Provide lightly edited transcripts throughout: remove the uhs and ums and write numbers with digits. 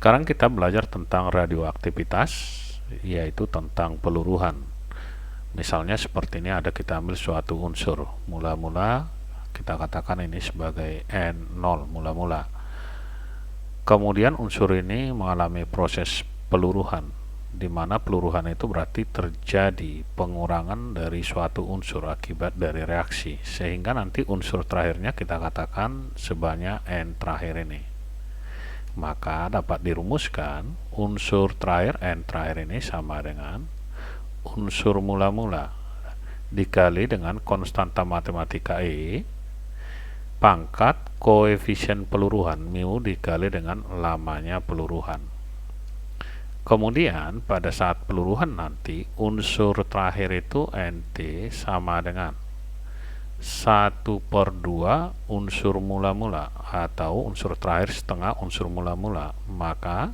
Sekarang kita belajar tentang radioaktivitas, yaitu tentang peluruhan. Misalnya seperti ini, ada kita ambil suatu unsur. Mula-mula kita katakan ini sebagai N0 mula-mula. Kemudian unsur ini mengalami proses peluruhan, di mana peluruhan itu berarti terjadi pengurangan dari suatu unsur akibat dari reaksi, sehingga nanti unsur terakhirnya kita katakan sebanyak N terakhir ini. Maka dapat dirumuskan unsur terakhir N terakhir ini sama dengan unsur mula-mula dikali dengan konstanta matematika E pangkat koefisien peluruhan mu dikali dengan lamanya peluruhan. Kemudian pada saat peluruhan nanti unsur terakhir itu NT sama dengan 1/2 unsur mula-mula atau unsur terakhir setengah unsur mula-mula. Maka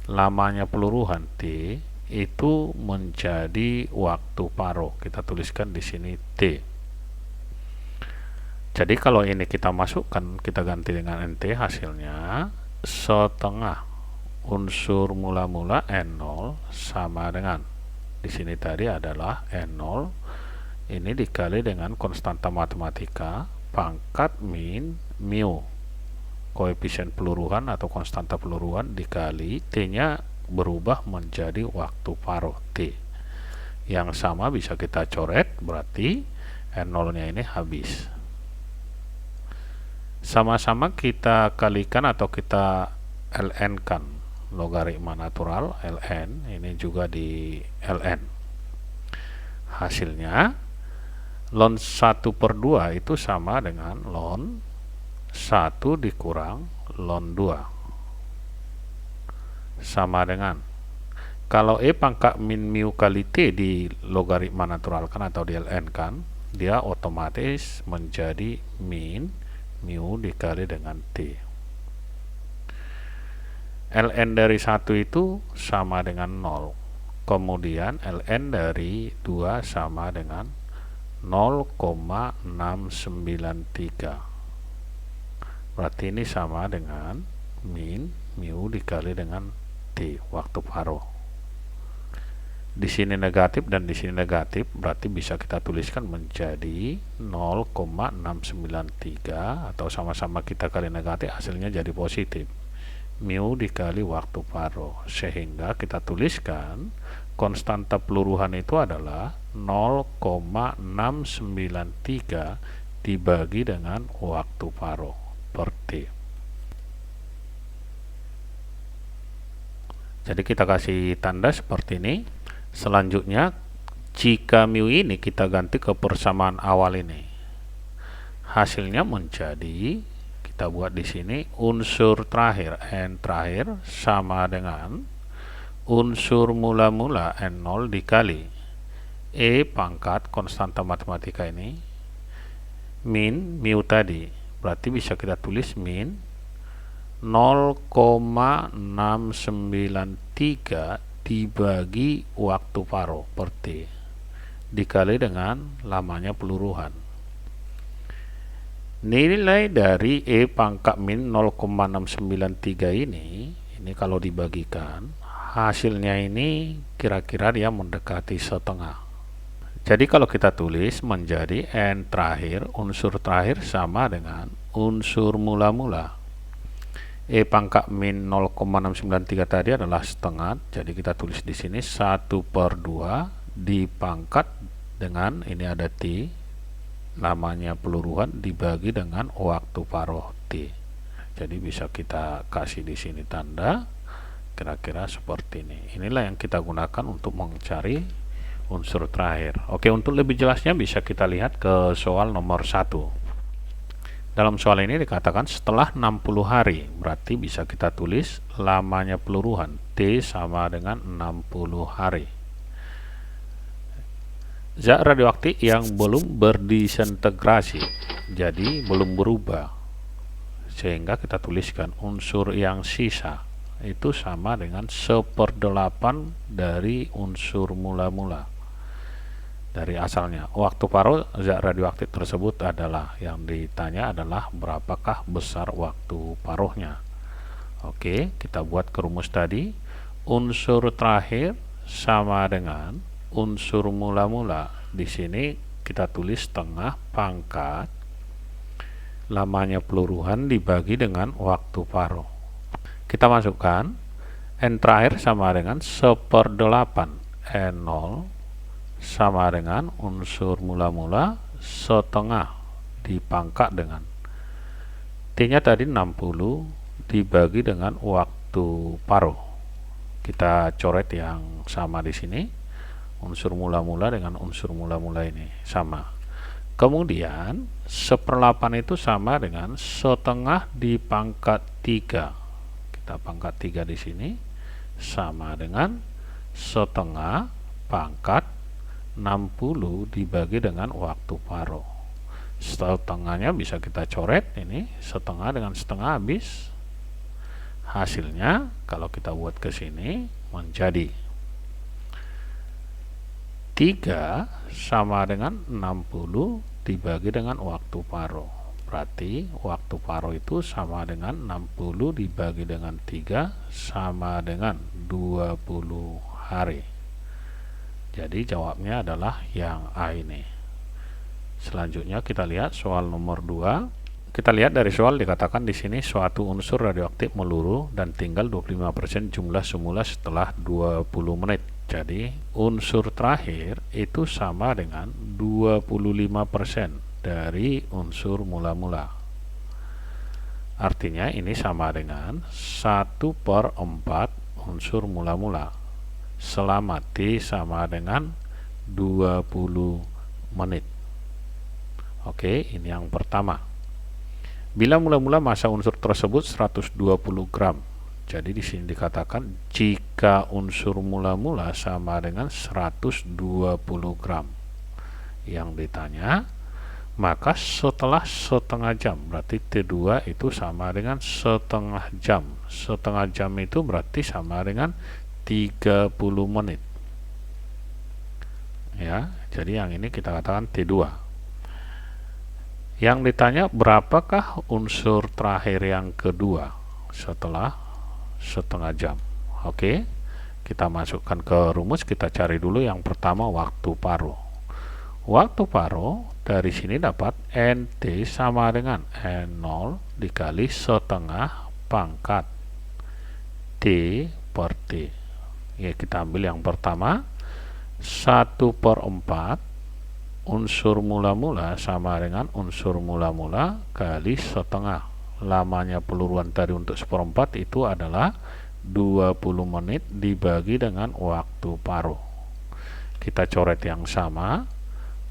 lamanya peluruhan T itu menjadi waktu paruh. Kita tuliskan di sini T. Jadi kalau ini kita masukkan, kita ganti dengan NT, hasilnya setengah unsur mula-mula N0 sama dengan, di sini tadi adalah N0 ini dikali dengan konstanta matematika pangkat min mu koefisien peluruhan atau konstanta peluruhan dikali T nya berubah menjadi waktu paruh T, yang sama bisa kita coret, berarti N0 nya ini habis. Sama-sama kita kalikan atau kita ln kan logaritma natural ln, ini juga di ln. Hasilnya ln 1/2 itu sama dengan ln 1 dikurang ln 2 sama dengan, kalau E pangkat min mu kali T di logaritma natural kan atau di ln kan, dia otomatis menjadi min mu dikali dengan T. ln dari 1 itu sama dengan 0, kemudian ln dari 2 sama dengan 0,693, berarti ini sama dengan min mu dikali dengan T, waktu paruh. Di sini negatif dan di sini negatif, berarti bisa kita tuliskan menjadi 0,693 atau sama-sama kita kali negatif, hasilnya jadi positif, mu dikali waktu paruh, sehingga kita tuliskan konstanta peluruhan itu adalah 0,693 dibagi dengan waktu paruh per T. Jadi kita kasih tanda seperti ini. Selanjutnya, jika mu ini kita ganti ke persamaan awal ini, hasilnya menjadi, kita buat di sini, unsur terakhir N terakhir sama dengan unsur mula-mula N0 dikali E pangkat konstanta matematika ini min mu tadi, berarti bisa kita tulis min 0,693 dibagi waktu paruh per T dikali dengan lamanya peluruhan. Nilai dari E pangkat min 0,693 ini kalau dibagikan, hasilnya ini kira-kira dia mendekati setengah. Jadi kalau kita tulis menjadi N terakhir, unsur terakhir sama dengan unsur mula-mula. E pangkat min 0,693 tadi adalah setengah, jadi kita tulis di sini 1/2 dipangkat dengan, ini ada T, namanya peluruhan, dibagi dengan waktu paruh T. Jadi bisa kita kasih di sini tanda kira-kira seperti ini. Inilah yang kita gunakan untuk mencari unsur terakhir. Oke, untuk lebih jelasnya bisa kita lihat ke soal nomor 1. Dalam soal ini dikatakan setelah 60 hari, berarti bisa kita tulis lamanya peluruhan T sama dengan 60 hari. Zat radioaktif yang belum berdisintegrasi, jadi belum berubah, sehingga kita tuliskan unsur yang sisa itu sama dengan 1/8 dari unsur mula-mula dari asalnya. Waktu paruh zat radioaktif tersebut adalah, yang ditanya adalah berapakah besar waktu paruhnya. Oke, kita buat ke rumus tadi. Unsur terakhir sama dengan unsur mula-mula. Di sini kita tulis setengah pangkat lamanya peluruhan dibagi dengan waktu paruh. Kita masukkan N terakhir sama dengan 1/8 N0 sama dengan unsur mula-mula setengah dipangkat dengan T-nya tadi 60 dibagi dengan waktu paruh. Kita coret yang sama di sini. Unsur mula-mula dengan unsur mula-mula ini sama. Kemudian 1/8 itu sama dengan setengah dipangkat 3. Kita pangkat 3 di sini sama dengan setengah pangkat 60 dibagi dengan waktu paruh. Setengahnya bisa kita coret, ini setengah dengan setengah habis. Hasilnya kalau kita buat ke sini menjadi 3 sama dengan 60 dibagi dengan waktu paruh. Berarti waktu paruh itu sama dengan 60 dibagi dengan 3 sama dengan 20 hari. Jadi jawabnya adalah yang A ini. Selanjutnya kita lihat soal nomor 2. Kita lihat dari soal dikatakan di sini suatu unsur radioaktif meluruh dan tinggal 25% jumlah semula setelah 20 menit. Jadi unsur terakhir itu sama dengan 25% dari unsur mula-mula. Artinya ini sama dengan 1/4 unsur mula-mula selama T sama dengan 20 menit. Oke, ini yang pertama. Bila mula-mula massa unsur tersebut 120 gram. Jadi di sini dikatakan jika unsur mula-mula sama dengan 120 gram. Yang ditanya, maka setelah setengah jam, berarti T2 itu sama dengan setengah jam. Setengah jam itu berarti sama dengan 30 menit. Ya, jadi yang ini kita katakan T2. Yang ditanya berapakah unsur terakhir yang kedua setelah setengah jam. Oke, kita masukkan ke rumus, kita cari dulu yang pertama waktu paruh. Waktu paruh dari sini dapat NT sama dengan N0 dikali setengah pangkat T per T. Ya, kita ambil yang pertama 1/4 unsur mula-mula sama dengan unsur mula-mula kali setengah. Lamanya peluruan tadi untuk 1/4 itu adalah 20 menit dibagi dengan waktu paruh. Kita coret yang sama,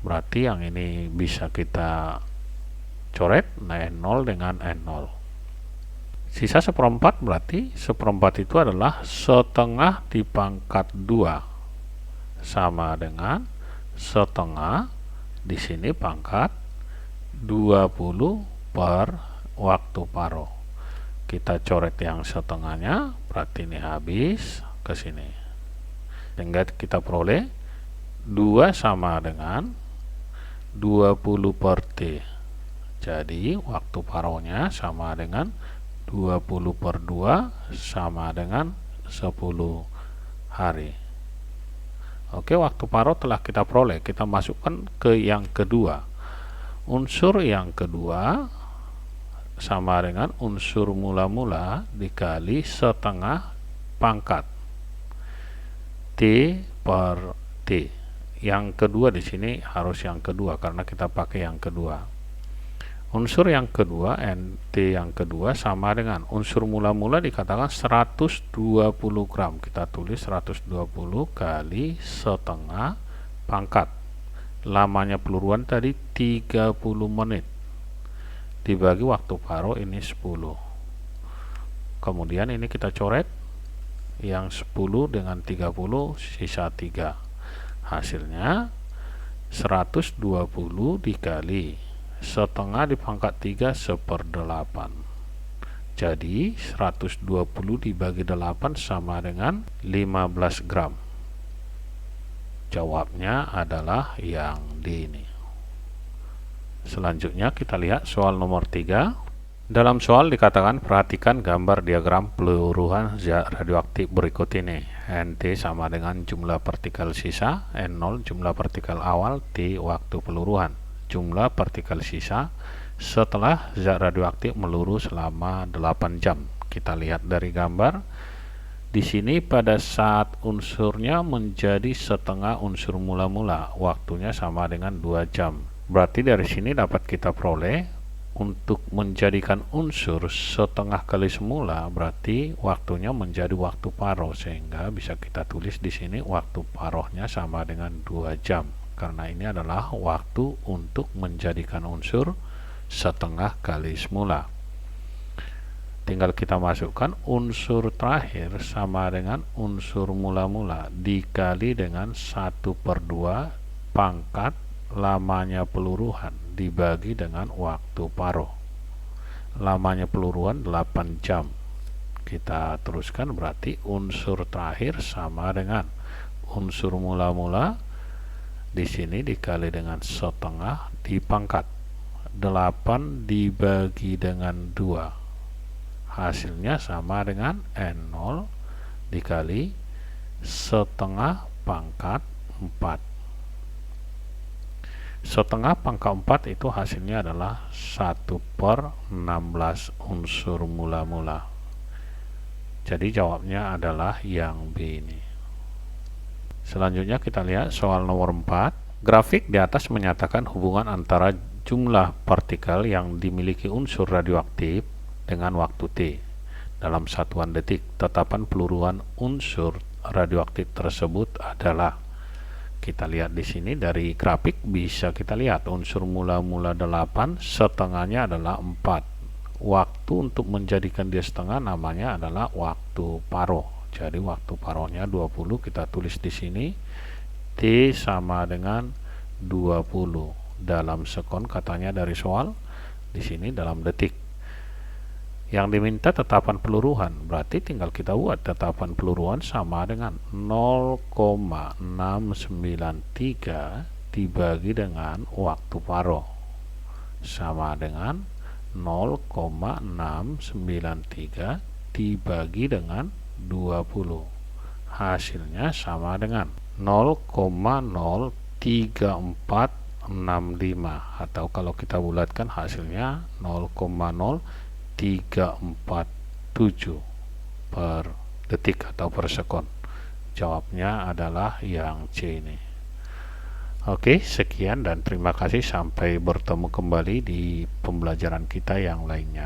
berarti yang ini bisa kita coret N0 dengan N0. Sisa 1/4 berarti 1/4 itu adalah setengah dipangkat 2 sama dengan setengah di sini pangkat 20 per waktu paruh. Kita coret yang setengahnya, berarti ini habis ke sini. Sehingga kita peroleh 2 sama dengan 20 per T. Jadi waktu paruhnya sama dengan 20 per 2 sama dengan 10 hari. Oke, waktu paruh telah kita peroleh. Kita masukkan ke yang kedua. Unsur yang kedua sama dengan unsur mula-mula dikali setengah pangkat T per T. Yang kedua di sini harus yang kedua karena kita pakai yang kedua. Unsur yang kedua, NT yang kedua sama dengan unsur mula-mula dikatakan 120 gram. Kita tulis 120 kali setengah pangkat. Lamanya peluruan tadi 30 menit. Dibagi waktu paruh ini 10. Kemudian ini kita coret. Yang 10 dengan 30 sisa 3. Hasilnya 120 dikali setengah dipangkat 3 1/8. Jadi 120 dibagi 8 sama dengan 15 gram. Jawabnya adalah yang D ini. Selanjutnya kita lihat soal nomor 3. Dalam soal dikatakan perhatikan gambar diagram peluruhan zat radioaktif berikut ini. NT sama dengan jumlah partikel sisa, N0 jumlah partikel awal, T waktu peluruhan. Jumlah partikel sisa setelah zat radioaktif meluru selama 8 jam. Kita lihat dari gambar. Di sini pada saat unsurnya menjadi setengah unsur mula-mula, waktunya sama dengan 2 jam. Berarti dari sini dapat kita peroleh untuk menjadikan unsur setengah kali semula, berarti waktunya menjadi waktu paruh, sehingga bisa kita tulis di sini waktu paruhnya sama dengan 2 jam, karena ini adalah waktu untuk menjadikan unsur setengah kali semula. Tinggal kita masukkan unsur terakhir sama dengan unsur mula-mula dikali dengan 1/2 pangkat lamanya peluruhan dibagi dengan waktu paruh. Lamanya peluruhan 8 jam. Kita teruskan, berarti unsur terakhir sama dengan unsur mula-mula di sini dikali dengan setengah dipangkat 8 dibagi dengan 2. Hasilnya sama dengan N0 dikali setengah pangkat 4. Setengah pangkat 4 itu hasilnya adalah 1/16 unsur mula-mula. Jadi jawabnya adalah yang B ini. Selanjutnya kita lihat soal nomor 4. Grafik di atas menyatakan hubungan antara jumlah partikel yang dimiliki unsur radioaktif dengan waktu T dalam satuan detik. Tetapan peluruhan unsur radioaktif tersebut adalah, kita lihat di sini dari grafik bisa kita lihat unsur mula-mula 8, setengahnya adalah 4. Waktu untuk menjadikan dia setengah namanya adalah waktu paruh. Jadi waktu paruhnya 20, kita tulis di sini T sama dengan 20 dalam sekon, katanya dari soal di sini dalam detik. Yang diminta tetapan peluruhan, berarti tinggal kita buat tetapan peluruhan sama dengan 0,693 dibagi dengan waktu paruh, sama dengan 0,693 dibagi dengan 20. Hasilnya sama dengan 0,03465, atau kalau kita bulatkan hasilnya 0,0347 per detik atau per sekon. Jawabnya adalah yang C ini. Oke, sekian dan terima kasih, sampai bertemu kembali di pembelajaran kita yang lainnya.